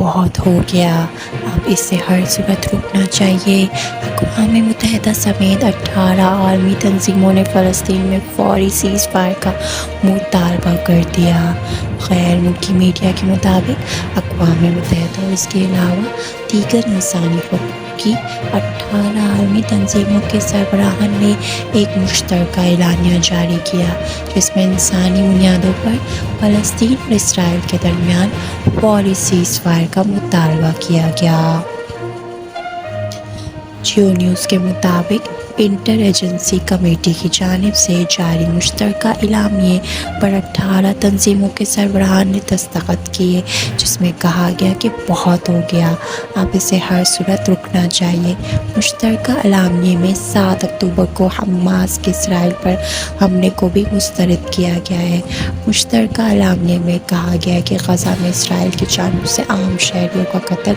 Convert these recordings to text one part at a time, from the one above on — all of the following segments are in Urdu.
بہت ہو گیا، اب اس سے ہر صورت رکنا چاہیے۔ اقوام متحدہ سمیت 18 عالمی تنظیموں نے فلسطین میں فوری سیز فائر کا مطالبہ کر دیا۔ غیر ملکی میڈیا کے مطابق اقوام متحدہ اور اس کے علاوہ دیگر انسانی حقوق کی 18 عالمی تنظیموں کے سربراہان نے ایک مشترکہ اعلامیہ جاری کیا، جس میں انسانی بنیادوں پر فلسطین اور اسرائیل کے درمیان فوری سیز فائر کا مطالبہ کیا گیا۔ جیو نیوز کے مطابق انٹر ایجنسی کمیٹی کی جانب سے جاری مشترکہ اعلامیے پر 18 تنظیموں کے سربراہان نے دستخط کیے، جس میں کہا گیا کہ بہت ہو گیا، اب اسے ہر صورت رکنا چاہیے۔ مشترکہ اعلامیے میں 7 اکتوبر کو حماس کے اسرائیل پر حملے کو بھی مسترد کیا گیا ہے۔ مشترکہ اعلامیے میں کہا گیا کہ غزہ میں اسرائیل کی جانب سے عام شہریوں کا قتل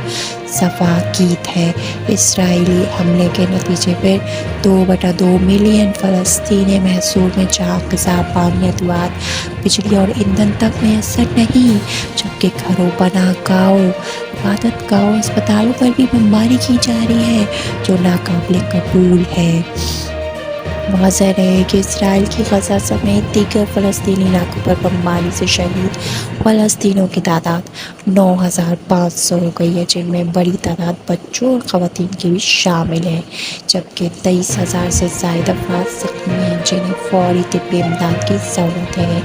صفاقیت ہے۔ اسرائیلی حملے کے نتیجے پر 2/2 ملین فلسطینی محصول میں جہاں غذا، پانی، ادویات، بجلی اور ایندھن تک میسر نہیں، جبکہ گھروں، پناہ گاہوں، عبادت گاہوں، اسپتالوں پر بھی بمباری کی جا رہی ہے، جو ناقابل قبول ہے۔ واضح رہے کہ اسرائیل کی غزہ سمیت دیگر فلسطینی علاقوں پر بمباری سے شہید فلسطینیوں کی تعداد 9,500 ہو گئی ہے، جن میں بڑی تعداد بچوں اور خواتین کی بھی شامل ہے، جبکہ 23,000 سے زائد افراد زخمی ہیں، جنہیں فوری طبی امداد کی ضرورت ہے۔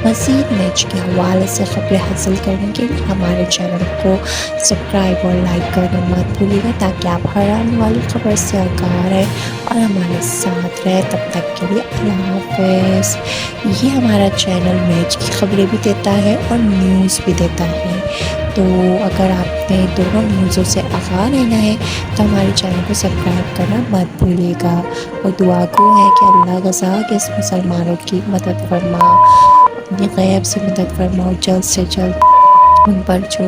مزید میچ کے حوالے سے خبریں حاصل کرنے کے لیے ہمارے چینل کو سبسکرائب اور لائک کرنا مت بھولیے گا، تاکہ آپ ہر آنے والی خبر سے آگاہ رہیں اور ہمارے ساتھ رہیں۔ تب تک کے لیے اللہ حافظ۔ یہ ہمارا چینل میچ کی خبریں بھی دیتا ہے اور نیوز بھی دیتا ہے، تو اگر آپ نے دونوں نیوزوں سے آگاہ رہنا ہے تو ہمارے چینل کو سبسکرائب کرنا مت بھولیے گا، اور دعا گو ہے کہ اللہ غزہ کے اس مسلمانوں کی مدد فرما، اپنی غیب سے مدد فرما، اور جلد سے جلد ان پر جو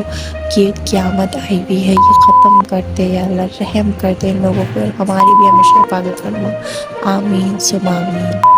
یہ قیامت آئی ہوئی ہے یہ ختم کر دے، یا اللہ رحم کر دے ان لوگوں پر، ہماری بھی ہمیشہ حفاظت فرما، آمین ثم آمین۔